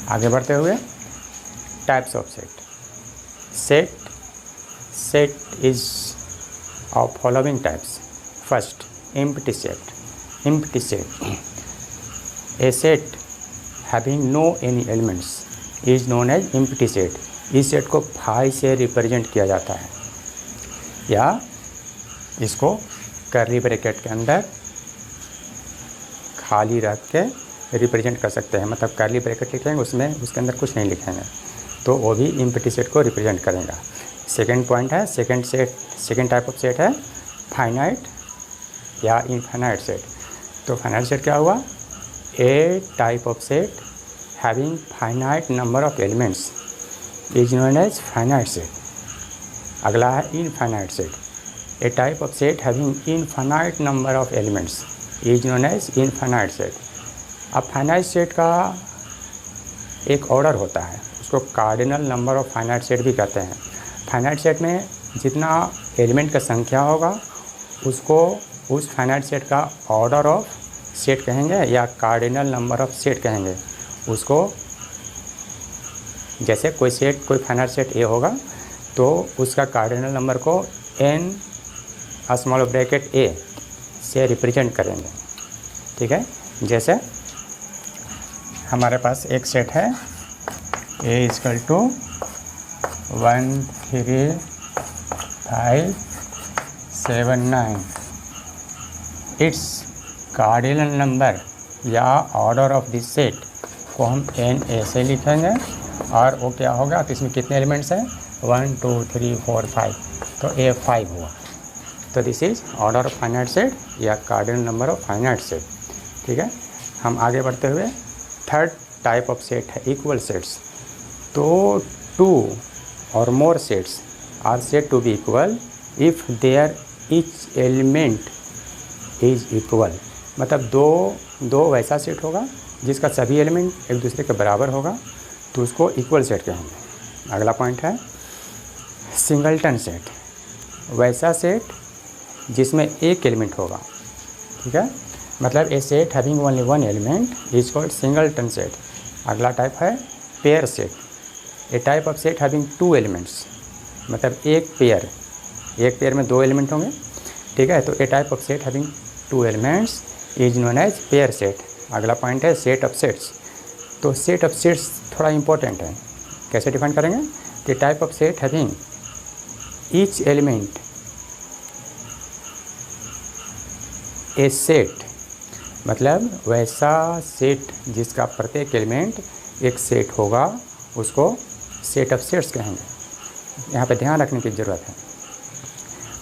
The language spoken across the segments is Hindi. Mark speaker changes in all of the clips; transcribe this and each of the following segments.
Speaker 1: आगे बढ़ते हुए types of set. Set is of following types. First, empty set. A set having no any elements is known as empty set. इस सेट को फाई से रिप्रेजेंट किया जाता है, या इसको कर्ली ब्रैकेट के अंदर खाली रख के रिप्रेजेंट कर सकते हैं। मतलब कर्ली ब्रैकेट लिखेंगे, उसमें उसके अंदर कुछ नहीं लिखेंगे, तो वो भी एम्प्टी सेट को रिप्रेजेंट करेगा। सेकंड पॉइंट है, सेकंड टाइप ऑफ सेट है फाइनाइट या इनफाइनाइट सेट। तो फाइनाइट सेट क्या हुआ? A type of set having finite number of elements is known as finite set. अगला है infinite set. A type of set having infinite number of elements is known as infinite set. अब फाइनाइट सेट का एक ऑर्डर होता है, उसको cardinal number of finite set भी कहते हैं। फाइनाइट सेट में जितना एलिमेंट का संख्या होगा उसको उस फाइनाइट सेट का ऑर्डर ऑफ सेट कहेंगे या कार्डिनल नंबर ऑफ सेट कहेंगे उसको। जैसे कोई फाइनाइट सेट ए होगा तो उसका कार्डिनल नंबर को n स्मॉल ब्रैकेट a से रिप्रेजेंट करेंगे। ठीक है, जैसे हमारे पास एक सेट है a equal to 1 3 5 7 9। Its cardinal number या ऑर्डर ऑफ दिस सेट को हम n a से लिखेंगे, और वो क्या होगा, तो इसमें कितने एलिमेंट्स हैं 1 2 3 4 5, तो a 5 हुआ। तो this is order of finite set या cardinal number of finite set. ठीक है, हम आगे बढ़ते हुए थर्ड टाइप ऑफ सेट है इक्वल सेट्स। तो 2 और more sets are said to be equal if there each element is equal. मतलब दो वैसा सेट होगा जिसका सभी एलिमेंट एक दूसरे के बराबर होगा, तो उसको इक्वल सेट कहेंगे। अगला पॉइंट है सिंगलटन सेट। वैसा सेट जिसमें एक एलिमेंट होगा। ठीक है, मतलब a set having only one element is called singleton set. अगला टाइप है pair set. A type of set having 2 elements, मतलब एक पेयर में 2 एलिमेंट होंगे। ठीक है, तो a type of set having 2 elements is known as pair set. अगला पॉइंट है सेट ऑफ सेट्स। तो सेट ऑफ सेट्स थोड़ा इंपॉर्टेंट है, कैसे डिफाइन करेंगे कि type of set having each element a set, मतलब वैसा सेट जिसका प्रत्येक एलिमेंट एक सेट होगा उसको सेट ऑफ सेट्स कहेंगे। यहाँ पे ध्यान रखने की ज़रूरत है।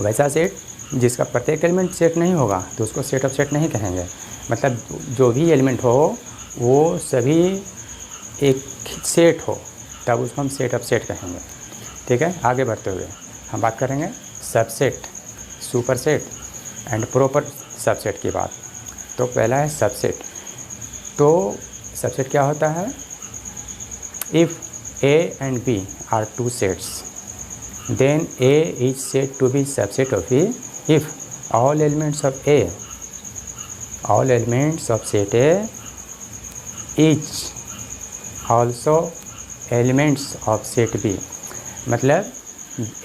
Speaker 1: वैसा सेट जिसका प्रत्येक एलिमेंट सेट नहीं होगा तो उसको सेट ऑफ सेट नहीं कहेंगे। मतलब जो भी एलिमेंट हो वो सभी एक सेट हो, तब उसको हम सेट ऑफ सेट कहेंगे। ठीक है, आगे बढ़ते हुए हम बात करेंगे subset, superset and proper subset की बात। तो पहला है सबसेट। तो सबसेट क्या होता है? If A and B are 2 sets, then A is said to be subset of B if all elements of set A is also elements of set B। मतलब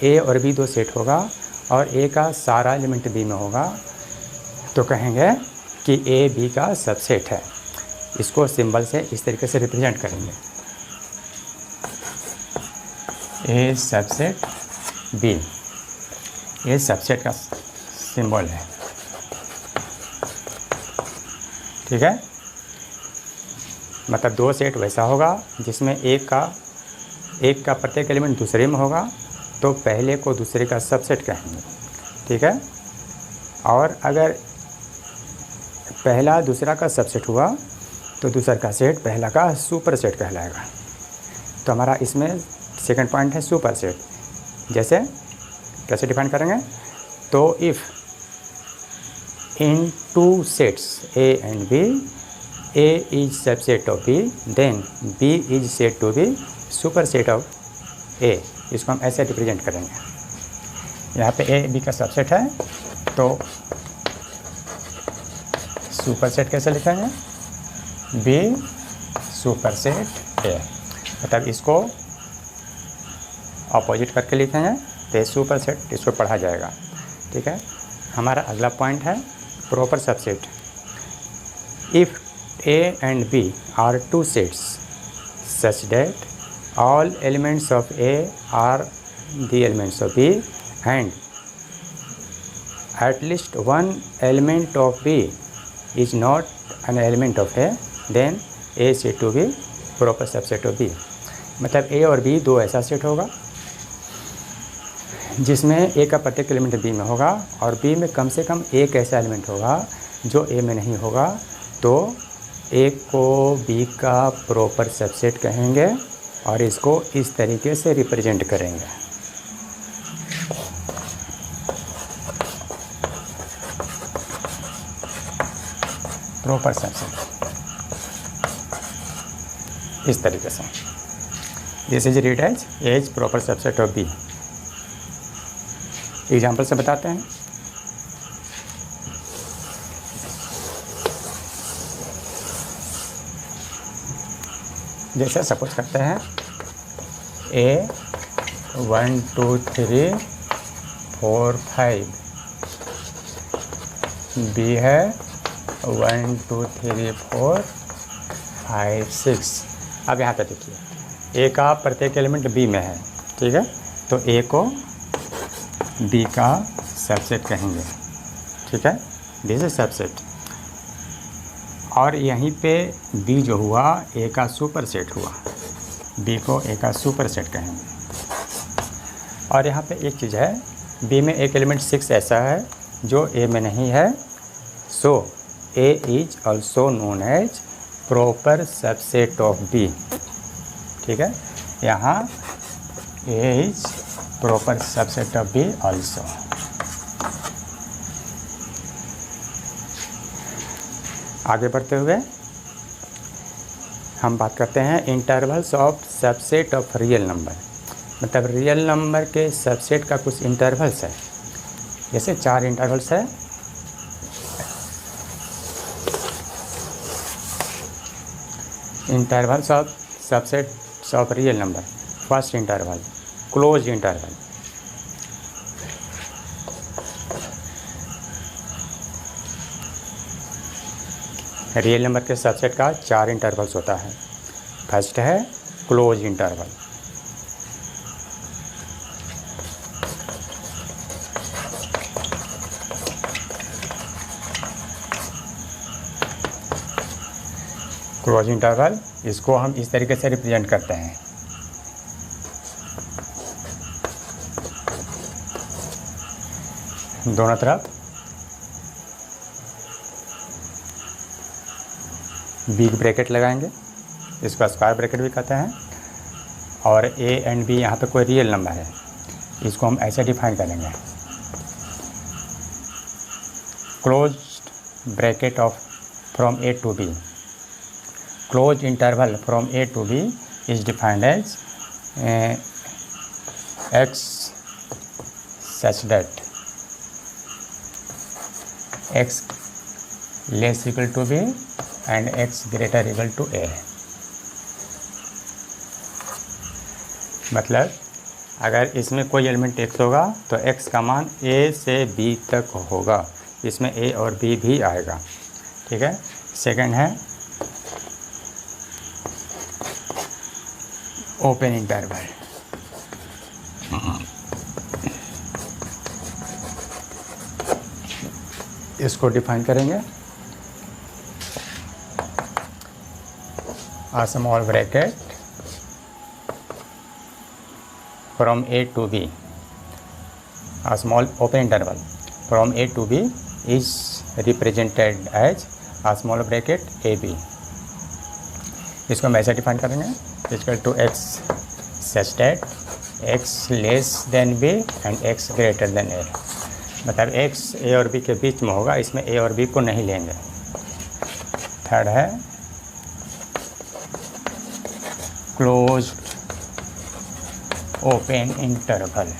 Speaker 1: A और B 2 सेट होगा और A का सारा एलिमेंट B में होगा, तो कहेंगे कि A B का सबसेट है। इसको सिंबल से इस तरीके से रिप्रेजेंट करेंगे, A सबसेट B। ये सबसेट का सिंबल है। ठीक है, मतलब 2 सेट वैसा होगा जिसमें एक का प्रत्येक एलिमेंट दूसरे में होगा, तो पहले को दूसरे का सबसेट कहेंगे। ठीक है, और अगर पहला दूसरा का सबसेट हुआ तो दूसरा का सेट पहला का सुपर सेट कहलाएगा। तो हमारा इसमें सेकंड पॉइंट है सुपर सेट। जैसे कैसे डिफाइन करेंगे? तो if in 2 sets A and B, A is subset of B, then B is said to be superset of A। इसको हम ऐसे रिप्रेजेंट करेंगे। यहाँ पे A B का सबसेट है, तो सुपरसेट कैसे लिखेंगे? B सुपरसेट ए, मतलब इसको अपोजिट करके लिखेंगे तो ये सुपरसेट इसको पढ़ा जाएगा। ठीक है, हमारा अगला पॉइंट है proper subset. If A and B are two sets such that all elements of A are the elements of B and at least one element of B is not an element of A, then A is said to be proper subset of B। मतलब A और B दो ऐसा सेट होगा जिसमें A का प्रत्येक एलिमेंट B में होगा और B में कम से कम एक ऐसा एलिमेंट होगा जो A में नहीं होगा, तो A को B का प्रॉपर सबसेट कहेंगे और इसको इस तरीके से रिप्रेजेंट करेंगे। प्रॉपर सबसेट इस तरीके से, this is read as proper subset of B. Example से बताते हैं। जैसे सपोज करते हैं A 1 2 3 4 5, B है 1 2 3 4 5 6। अब यहाँ पे देखिए A का प्रत्येक एलिमेंट B में है, ठीक है, तो A को B का सबसेट कहेंगे। ठीक है, दिस इज सबसेट। और यहीं पे B जो हुआ A का सुपरसेट हुआ, B को A का सुपरसेट कहेंगे। और यहाँ पे एक चीज़ है, B में एक एलिमेंट 6 ऐसा है जो A में नहीं है, so A is also known as proper subset of B। ठीक है, यहाँ A is proper subset of B also. आगे बढ़ते हुए हम बात करते हैं intervals of subset of real number. मतलब रियल नंबर के सबसेट का कुछ इंटरवल्स है, जैसे 4 इंटरवल्स है। Intervals of subset of real number. First interval close interval, real number के सबसेट का 4 इंटरवल्स होता है। फर्स्ट है क्लोज इंटरवल, क्लोज इंटरवल इसको हम इस तरीके से रिप्रेजेंट करते हैं। दोनों तरफ बिग ब्रैकेट लगाएंगे, इसको स्क्वायर ब्रैकेट भी कहते हैं। और A एंड B यहाँ पे कोई रियल नंबर है, इसको हम ऐसे डिफाइन करेंगे। Close bracket of from A to B, close interval from A to B is defined as x such that x less equal to B and x greater equal to A। मतलब अगर इसमें कोई एलिमेंट x होगा तो x का मान A से B तक होगा, इसमें A और B भी आएगा। ठीक है, सेकंड है ओपन इंटरवल। इसको डिफाइन करेंगे a small bracket from A to B, a small open interval from A to B is represented as a small bracket AB। इसको हम ऐसे डिफाइन करेंगे, equal to x such that x less than B and x greater than A। मतलब x A और B के बीच में होगा, इसमें A और B को नहीं लेंगे। थर्ड है क्लोज्ड ओपन इंटरवल।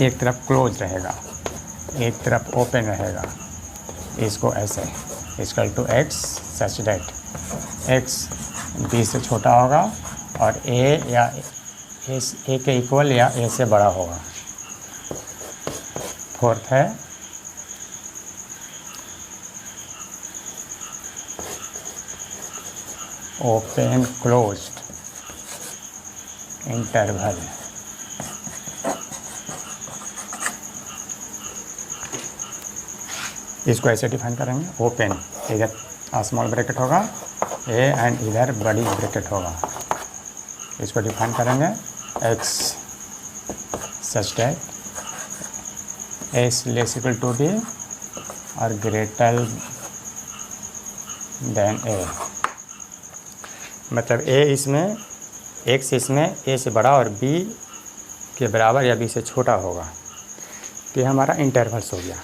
Speaker 1: एक तरफ क्लोज रहेगा, एक तरफ ओपन रहेगा, इसको ऐसे equal to x such that x B से छोटा होगा और ए या ए के इक्वल या ए से बड़ा होगा। फोर्थ है ओपन क्लोज्ड इंटरवल। इसको ऐसे डिफाइन करेंगे, ओपन इधर स्मॉल ब्रैकेट होगा ए एंड इधर बड़ी ब्रैकेट होगा। इसको डिफाइन करेंगे x such that x less equal to B और ग्रेटर देन ए। मतलब ए इसमें एक्स इसमें ए से बड़ा और बी के बराबर या बी से छोटा होगा। तो ये हमारा इंटरवल्स हो गया।